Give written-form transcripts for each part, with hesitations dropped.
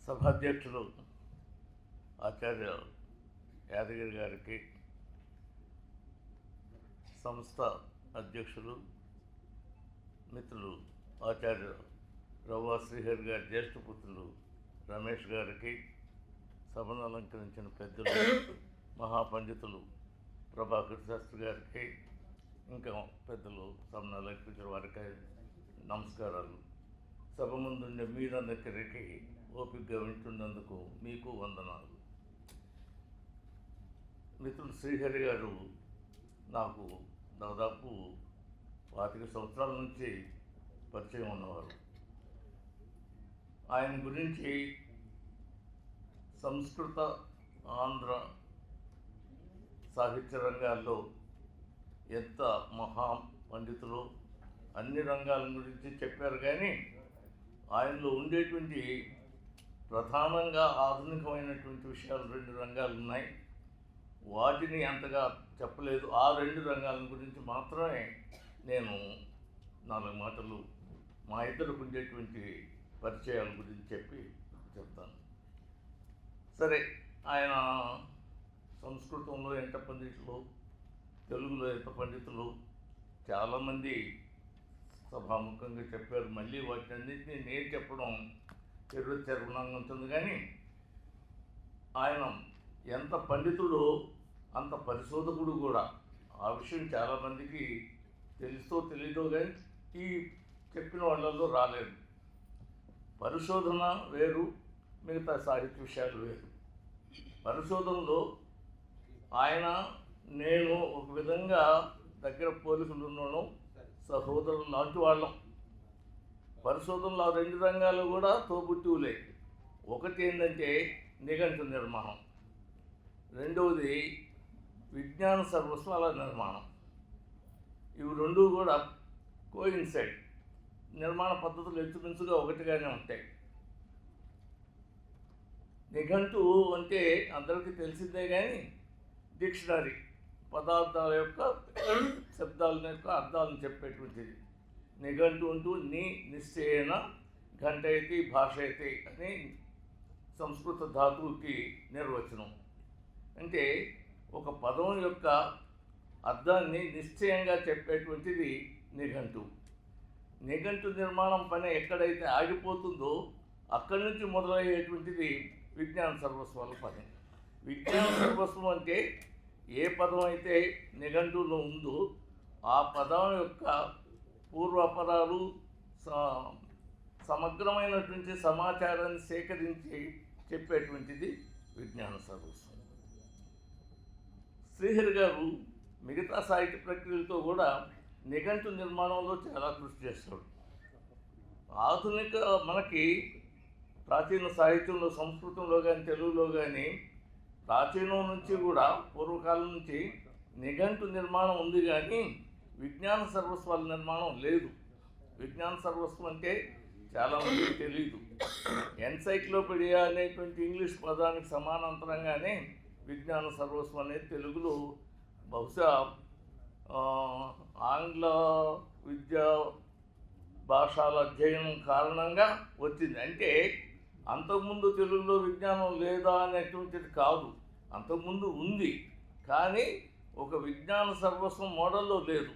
సభాధ్యక్షులు ఆచార్య యాదగిరి గారికి, సంస్థ అధ్యక్షులు మిత్రులు ఆచార్య రవ్వ శ్రీహరి గారి జ్యేష్ఠపుత్రులు రమేష్ గారికి, సభను అలంకరించిన పెద్దలు మహాపండితులు ప్రభాకర్ శాస్త్రి గారికి, ఇంకా పెద్దలు సభను అలంకరించిన వారికి నమస్కారాలు. సభ ముందుండే మీరందరికీ ఓపికగా వింటున్నందుకు మీకు వందనాలు. మిత్రులు శ్రీహరి గారు నాకు దాదాపు 25 సంవత్సరాల నుంచి పరిచయం ఉన్నవారు. ఆయన గురించి సంస్కృత, ఆంధ్ర సాహిత్య రంగాల్లో ఎంత మహా పండితులు అన్ని రంగాల గురించి చెప్పారు. కానీ ఆయనలో ఉండేటువంటి ప్రధానంగా ఆధునికమైనటువంటి విషయాలు 2 రంగాలు ఉన్నాయి. వాటిని అంతగా చెప్పలేదు. ఆ 2 రంగాల గురించి మాత్రమే నేను 4 మాటలు మా ఇద్దరికి ఉండేటువంటి పరిచయాల గురించి చెప్తాను. సరే, ఆయన సంస్కృతంలో ఎంత పండితులు, తెలుగులో ఎంత పండితులు చాలామంది సభాముఖంగా చెప్పారు. మళ్ళీ వాటినన్నింటినీ నేను చెప్పడం చెరువునంగా ఉంటుంది. కానీ ఆయన ఎంత పండితుడో అంత పరిశోధకుడు కూడా. ఆ విషయం చాలామందికి తెలుసో తెలీదో కానీ ఈ చెప్పిన వాళ్ళల్లో రాలేదు. పరిశోధన వేరు, మిగతా సాహిత్య విషయాలు వేరు. పరిశోధనలో ఆయన నేను ఒక విధంగా దగ్గర పోలికలు ఉన్నాను, సహోదరులు లాంటి వాళ్ళం. పరిశోధనలో ఆ 2 రంగాలు కూడా తోబుట్టువులే. ఒకటి ఏంటంటే నిఘంటు నిర్మాణం, రెండవది విజ్ఞాన సర్వస్వాల నిర్మాణం. ఇవి 2 కూడా కోయిన్సైడ్. నిర్మాణ పద్ధతులు ఇంచుమించుగా ఒకటిగానే ఉంటాయి. నిఘంటు అంటే అందరికీ తెలిసిందే, కానీ డిక్షనరీ, పదార్థాల యొక్క శబ్దాల యొక్క అర్థాలను చెప్పేటువంటిది. నిఘంటు అంటూ నిశ్చయన ఘంటయతి భాషయతి అని సంస్కృత ధాతువుకి నిర్వచనం. అంటే ఒక పదం యొక్క అర్థాన్ని నిశ్చయంగా చెప్పేటువంటిది నిఘంటు. నిఘంటు నిర్మాణం పని ఎక్కడైతే ఆగిపోతుందో అక్కడి నుంచి మొదలయ్యేటువంటిది విజ్ఞాన సర్వస్వాల పని. విజ్ఞాన సర్వస్వం అంటే ఏ పదం అయితే నిఘంటువులో ఉందో ఆ పదం యొక్క పూర్వపరాలు, సమగ్రమైనటువంటి సమాచారాన్ని సేకరించి చెప్పేటువంటిది విజ్ఞాన సర్వస్వం. శ్రీహరి గారు మిగతా సాహిత్య ప్రక్రియలతో కూడా నిఘంటు నిర్మాణంలో చాలా కృషి చేస్తాడు. ఆధునిక మనకి ప్రాచీన సాహిత్యంలో, సంస్కృతంలో కానీ తెలుగులో కానీ ప్రాచీనం నుంచి కూడా పూర్వకాలం నుంచి నిఘంటు నిర్మాణం ఉంది, కానీ విజ్ఞాన సర్వస్వాల నిర్మాణం లేదు. విజ్ఞాన సర్వస్వం అంటే చాలామందికి తెలియదు. ఎన్సైక్లోపీడియా అనేటువంటి ఇంగ్లీష్ పదానికి సమానాంతరంగానే విజ్ఞాన సర్వస్వం అనేది తెలుగులో బహుశా ఆంగ్ల విద్యా భాషల అధ్యయనం కారణంగా వచ్చింది. అంటే అంతకుముందు తెలుగులో విజ్ఞానం లేదా అనేటువంటిది కాదు, అంతకుముందు ఉంది, కానీ ఒక విజ్ఞాన సర్వస్వం మోడల్లో లేదు.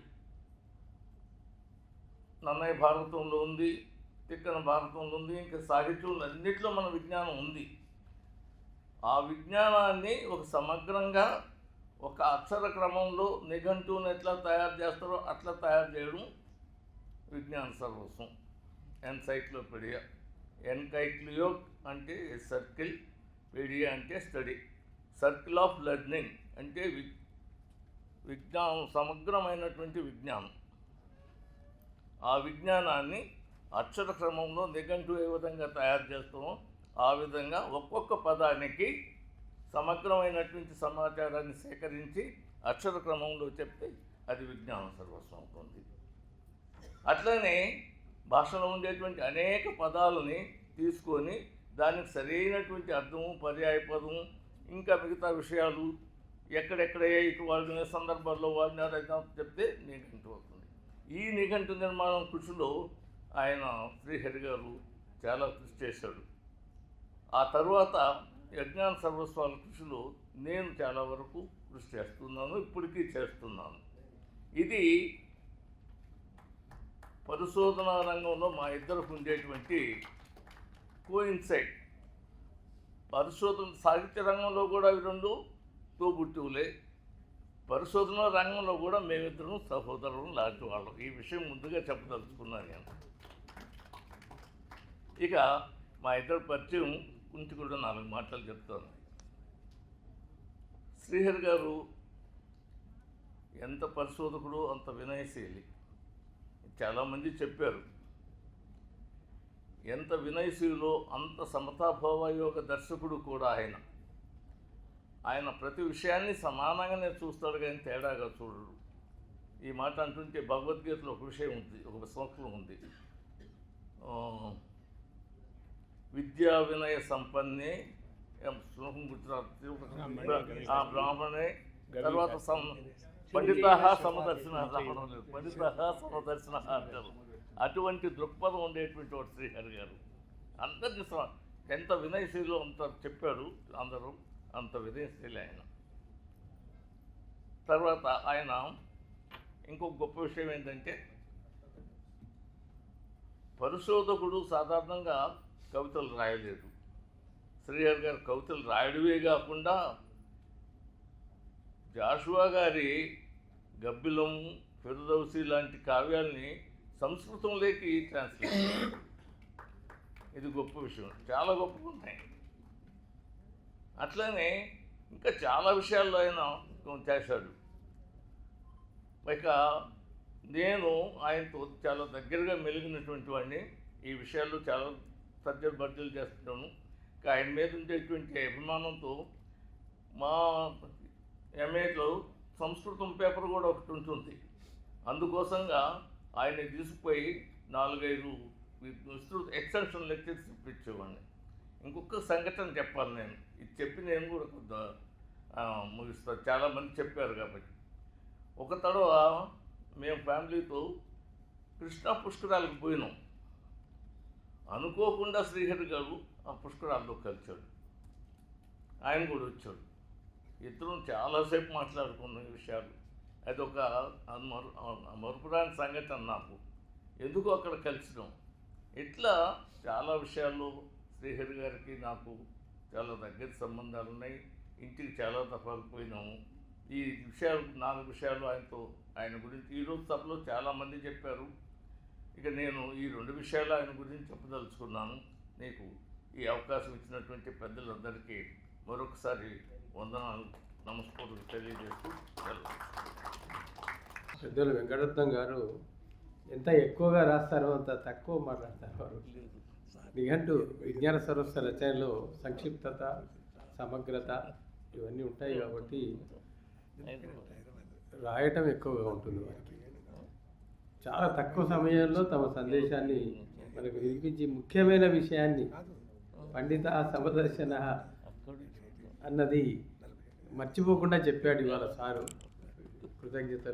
నన్నయ్య భారతంలో ఉంది, తిక్కన భారతంలో ఉంది, ఇంకా సాహిత్యంలో అన్నింటిలో మన విజ్ఞానం ఉంది. ఆ విజ్ఞానాన్ని ఒక సమగ్రంగా ఒక అక్షర క్రమంలో నిఘంటువుని ఎట్లా తయారు చేస్తారో అట్లా తయారు చేయడం విజ్ఞాన సర్వస్వం. ఎన్సైక్లోపీడియా, ఎన్కైక్లియో అంటే సర్కిల్, పీడియా అంటే స్టడీ, సర్కిల్ ఆఫ్ లెర్నింగ్ అంటే విజ్ఞానం, సమగ్రమైనటువంటి విజ్ఞానం. ఆ విజ్ఞానాన్ని అక్షర క్రమంలో నిఘంటు ఏ విధంగా తయారు చేస్తామో ఆ విధంగా ఒక్కొక్క పదానికి సమగ్రమైనటువంటి సమాచారాన్ని సేకరించి అక్షర క్రమంలో చెప్తే అది విజ్ఞాన సర్వస్వం అవుతుంది. అట్లనే భాషలో ఉండేటువంటి అనేక పదాలని తీసుకొని దానికి సరైనటువంటి అర్థము, పర్యాయ పదము, ఇంకా మిగతా విషయాలు ఎక్కడెక్కడ ఇటు వాడిన సందర్భాల్లో వాడినారైనా చెప్తే నిఘంటు అవుతుంది. ఈ నిఘంటు నిర్మాణం కృషిలో ఆయన శ్రీహరి గారు చాలా కృషి చేశాడు. ఆ తర్వాత యజ్ఞాన సర్వస్వాల కృషిలో నేను చాలా వరకు కృషి చేస్తున్నాను, ఇప్పటికీ చేస్తున్నాను. ఇది పరిశోధనా రంగంలో మా ఇద్దరికి ఉండేటువంటి కోయిన్సైడ్. పరిశోధన సాహిత్య రంగంలో కూడా ఇవి రెండు తోబుట్టువులే, పరిశోధన రంగంలో కూడా మేమిద్దరం సహోదరులు లాంటి వాళ్ళం. ఈ విషయం ముందుగా చెప్పదలుచుకున్నాను నేను. ఇక మా ఇద్దరు పరిచయం గురించి కూడా 4 మాటలు చెప్తాను. శ్రీహరి గారు ఎంత పరిశోధకుడు, అంత వినయశీలి. చాలామంది చెప్పారు, ఎంత వినయశీలో అంత సమతాభావయోగ దర్శకుడు కూడా ఆయన ప్రతి విషయాన్ని సమానంగానే చూస్తాడు, కానీ తేడాగా చూడడు. ఈ మాట అంటుంటే భగవద్గీతలో ఒక విషయం ఉంది, ఒక శ్లోకం ఉంది, విద్యా వినయ సంపన్నే శ్లోకం బ్రాహ్మణే, తర్వాత పండిత సమదర్శన, పండిత సమదర్శన అంటారు. అటువంటి దృక్పథం ఉండేటువంటి వాడు శ్రీహరి గారు. అందరినీ ఎంత వినయశీలో అంత చెప్పారు, అందరూ అంత వినయశీలి ఆయన. తర్వాత ఆయన ఇంకొక గొప్ప విషయం ఏంటంటే, పరిశోధకుడు సాధారణంగా కవితలు రాయలేదు. శ్రీహరి గారు కవితలు రాయడమే కాకుండా జాషువా గారి గబ్బిలం, ఫిర్దౌసి లాంటి కావ్యాల్ని సంస్కృతంలోకి ట్రాన్స్లేట్ చేశారు. ఇది గొప్ప విషయం, చాలా గొప్పగా ఉన్నాయి. అట్లనే ఇంకా చాలా విషయాల్లో ఆయన చేశాడు. ఇక నేను ఆయనతో చాలా దగ్గరగా మెలిగినటువంటి వాడిని. ఈ విషయాల్లో చాలా తర్జన భర్జలు చేస్తున్నాను. ఆయన మీద ఉండేటువంటి అభిమానంతో మా ఎంఏలో సంస్కృతం పేపర్ కూడా ఒకటి ఉంటుంది. అందుకోసంగా ఆయన తీసుకుపోయి 4-5 విస్తృత ఎక్స్టెన్షన్ లెక్చర్స్ ఇప్పించేవాడిని. ఇంకొక సంఘటన చెప్పాలి నేను, ఇది చెప్పి నేను కూడా కొంత ముగిస్తాను. చాలామంది చెప్పారు కాబట్టి. ఒక తడవ మేము ఫ్యామిలీతో కృష్ణా పుష్కరాలకు పోయినాం. అనుకోకుండా శ్రీహరి గారు ఆ పుష్కరాల్లో కలిశాడు, ఆయన కూడా వచ్చాడు. ఇద్దరం చాలాసేపు మాట్లాడుకున్న విషయాలు. అదొక మరుపురాని సంఘటన నాకు. ఎందుకు అక్కడ కలిసినాం. ఇట్లా చాలా విషయాల్లో శ్రీహరి గారికి నాకు చాలా దగ్గర సంబంధాలు ఉన్నాయి. ఇంటికి చాలా దఫాలు పోయినాము. ఈ విషయాలు 4 విషయాలు ఆయన గురించి ఈరోజు సభలో చాలామంది చెప్పారు. ఇక నేను ఈ 2 విషయాలు ఆయన గురించి చెప్పదలుచుకున్నాను. నీకు ఈ అవకాశం ఇచ్చినటువంటి పెద్దలందరికీ మరొకసారి వందనాలు, నమస్కారం తెలియజేస్తూ పెద్దలు వెంకటరత్నం గారు ఎంత ఎక్కువగా రాస్తారో అంత తక్కువ మాట్లాడతారు. వారు నిఘంటు విజ్ఞాన సరస్వ రచనలో సంక్షిప్తత, సమగ్రత ఇవన్నీ ఉంటాయి కాబట్టి రాయటం ఎక్కువగా ఉంటుంది వారికి. చాలా తక్కువ సమయంలో తమ సందేశాన్ని మనకు వినిపించి ముఖ్యమైన విషయాన్ని పండిత సమదర్శన అన్నది మర్చిపోకుండా చెప్పాడు ఇవాళ సారు. కృతజ్ఞతలు.